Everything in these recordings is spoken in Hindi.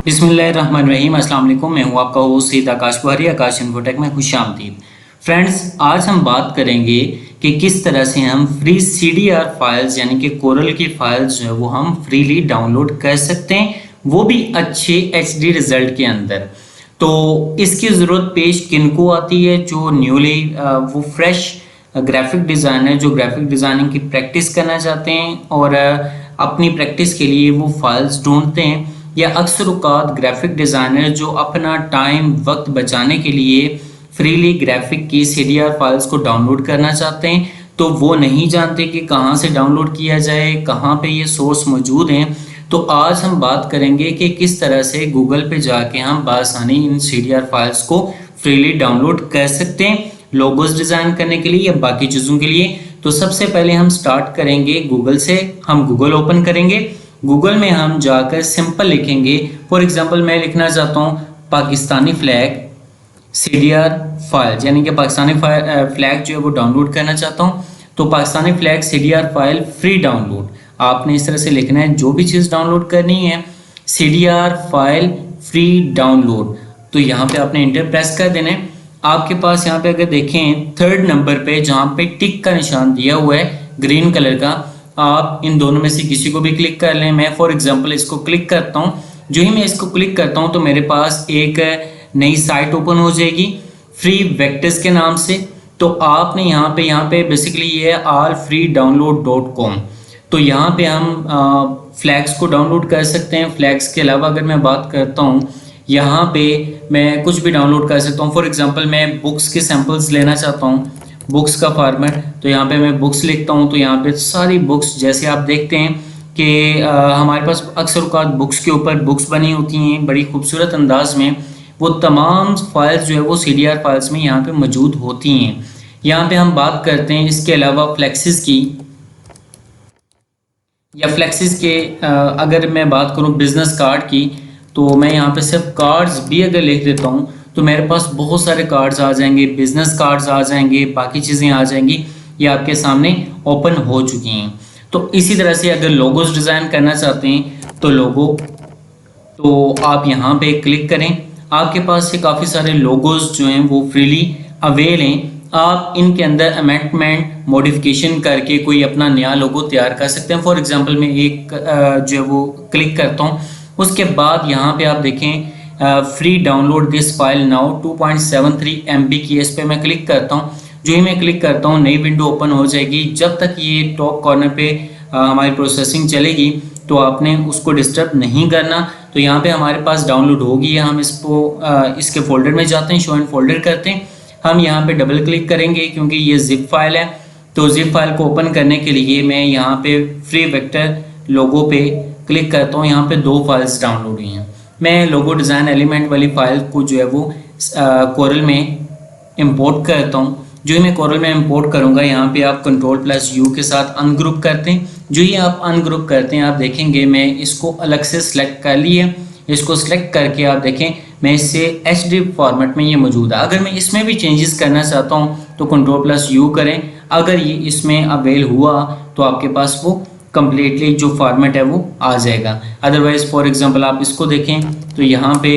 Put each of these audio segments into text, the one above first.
बिस्मिल्लाहिर्रहमानिर्रहीम। अस्सलाम वालेकुम। मैं हूं आपका होस्ट सईद आकाश बुहारी। आकाश इन्फोटेक में खुशामदीद। फ्रेंड्स, आज हम बात करेंगे कि किस तरह से हम फ्री CDR फाइल्स यानी कि कोरल की फाइल्स जो है वो हम फ्रीली डाउनलोड कर सकते हैं, वो भी अच्छे HD रिजल्ट के अंदर। तो इसकी ज़रूरत पेश किनको आती है? जो न्यूली वो फ्रेश ग्राफिक डिज़ाइनर जो ग्राफिक डिज़ाइनिंग की प्रैक्टिस करना चाहते हैं और अपनी प्रैक्टिस के लिए वो फाइल्स ढूंढते हैं, या अक्सर औक़ात ग्राफिक डिज़ाइनर जो अपना टाइम वक्त बचाने के लिए फ्रीली ग्राफिक की CDR फाइल्स को डाउनलोड करना चाहते हैं, तो वो नहीं जानते कि कहाँ से डाउनलोड किया जाए, कहाँ पे ये सोर्स मौजूद हैं। तो आज हम बात करेंगे कि किस तरह से गूगल पे जाके हम बआसानी इन CDR फाइल्स को फ्रीली डाउनलोड कर सकते हैं, लोगोस डिज़ाइन करने के लिए या बाकी चीज़ों के लिए। तो सबसे पहले हम स्टार्ट करेंगे गूगल से। हम गूगल ओपन करेंगे। गूगल में हम जाकर सिंपल लिखेंगे, फॉर एग्जांपल मैं लिखना चाहता हूँ पाकिस्तानी फ्लैग CDR फाइल, यानी कि पाकिस्तानी फ्लैग जो है वो डाउनलोड करना चाहता हूँ। तो Pakistani flag CDR file free download आपने इस तरह से लिखना है। जो भी चीज़ डाउनलोड करनी है CDR फाइल फ्री डाउनलोड, तो यहाँ पे आपने इंटर प्रेस कर देना है। आपके पास यहाँ पे अगर देखें थर्ड नंबर पे जहाँ पे टिक का निशान दिया हुआ है ग्रीन कलर का, आप इन दोनों में से किसी को भी क्लिक कर लें। मैं फॉर एग्जांपल इसको क्लिक करता हूँ। जो ही मैं इसको क्लिक करता हूँ तो मेरे पास एक नई साइट ओपन हो जाएगी फ्री वेक्टर्स के नाम से। तो आपने यहाँ पे बेसिकली ये है allfreedownload.com। तो यहाँ पे हम फ्लैग्स को डाउनलोड कर सकते हैं। फ्लैग्स के अलावा अगर मैं बात करता हूँ, यहाँ पे मैं कुछ भी डाउनलोड कर सकता हूँ। फॉर एग्जांपल मैं बुक्स के सैंपल्स लेना चाहता हूँ, बुक्स का फॉर्मेट, तो यहाँ पे मैं बुक्स लिखता हूँ। तो यहाँ पे सारी बुक्स, जैसे आप देखते हैं कि हमारे पास अक्सर औक़ात बुक्स के ऊपर बुक्स बनी होती हैं बड़ी खूबसूरत अंदाज में, वो तमाम फाइल्स जो है वो CDR फाइल्स में यहाँ पे मौजूद होती हैं। यहाँ पे हम बात करते हैं इसके अलावा फ्लेक्सिस की, या फ्लेक्सिस के अगर मैं बात करूँ बिजनेस कार्ड की, तो मैं यहाँ पे सिर्फ कार्ड्स भी अगर लिख देता हूँ तो मेरे पास बहुत सारे कार्ड्स आ जाएंगे, बिजनेस कार्ड्स आ जाएंगे, बाकी चीज़ें आ जाएंगी। ये आपके सामने ओपन हो चुकी हैं। तो इसी तरह से अगर लोगोस डिज़ाइन करना चाहते हैं तो लोगो, तो आप यहाँ पे क्लिक करें। आपके पास से काफ़ी सारे लोगोस जो हैं वो फ्रीली अवेल हैं। आप इनके अंदर अमेंडमेंट मॉडिफिकेशन करके कोई अपना नया लोगो तैयार कर सकते हैं। फॉर एग्जांपल मैं एक जो है वो क्लिक करता हूँ। उसके बाद यहाँ पे आप देखें free download this file now 2.73 MB की, इस पे मैं क्लिक करता हूँ। जो ही मैं क्लिक करता हूँ नई विंडो ओपन हो जाएगी। जब तक ये टॉप कॉर्नर पे हमारी प्रोसेसिंग चलेगी तो आपने उसको डिस्टर्ब नहीं करना। तो यहाँ पे हमारे पास डाउनलोड होगी है। हम इसको इसके फोल्डर में जाते हैं, शो एंड फोल्डर करते हैं। हम यहाँ पे डबल क्लिक करेंगे क्योंकि ये जिप फाइल है। तो जिप फाइल को ओपन करने के लिए मैं यहाँ पे फ्री वेक्टर लोगो पे क्लिक करता हूँ। यहाँ पे दो फाइल्स डाउनलोड हुई हैं। मैं लोगो डिज़ाइन एलिमेंट वाली फाइल को जो है वो कोरल में इंपोर्ट करता हूँ। जो ही मैं कोरल में इंपोर्ट करूँगा, यहाँ पे आप Ctrl+U के साथ अनग्रुप करते हैं। जो ही आप अनग्रुप करते हैं आप देखेंगे मैं इसको अलग से सिलेक्ट कर लिया। इसको सिलेक्ट करके आप देखें मैं इससे HD फॉर्मेट में ये मौजूद है। अगर मैं इसमें भी चेंजेस करना चाहता हूँ तो Ctrl+U करें। अगर ये इसमें अवेल हुआ तो आपके पास वो कम्प्लीटली जो फॉर्मेट है वो आ जाएगा। अदरवाइज़ फॉर एग्जांपल आप इसको देखें तो यहाँ पे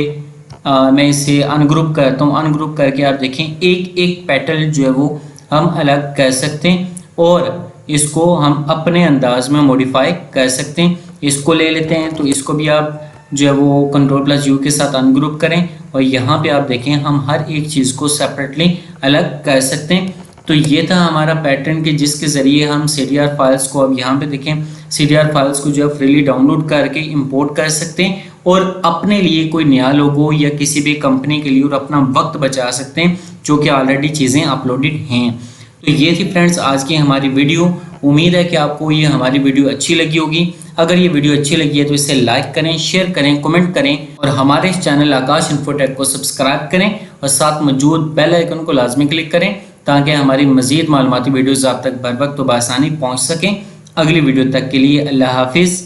मैं इसे अनग्रुप करता हूँ। अनग्रुप करके आप देखें एक एक पेटल जो है वो हम अलग कर सकते हैं और इसको हम अपने अंदाज में मॉडिफाई कर सकते हैं। इसको ले लेते हैं तो इसको भी आप जो है वो Ctrl+U के साथ अनग्रुप करें और यहाँ पे आप देखें हम हर एक चीज़ को सेपरेटली अलग कर सकते हैं। तो ये था हमारा पैटर्न कि जिसके ज़रिए हम CDR फाइल्स को, अब यहाँ पे देखें CDR फाइल्स को जो है फ्रीली डाउनलोड करके इंपोर्ट कर सकते हैं और अपने लिए कोई नया लोगो या किसी भी कंपनी के लिए और अपना वक्त बचा सकते हैं, जो कि ऑलरेडी चीज़ें अपलोडेड हैं। तो ये थी फ्रेंड्स आज की हमारी वीडियो। उम्मीद है कि आपको ये हमारी वीडियो अच्छी लगी होगी। अगर ये वीडियो अच्छी लगी है तो इसे लाइक करें, शेयर करें, कमेंट करें और हमारे इस चैनल आकाश इन्फोटेक को सब्सक्राइब करें और साथ मौजूद बेल आइकन को लाजमी क्लिक करें ताकि हमारी मज़ीद मालूमाती वीडियोज़ आप तक बर वक्त तो बआसानी पहुँच सकें। अगली वीडियो तक के लिए अल्लाह हाफिज़।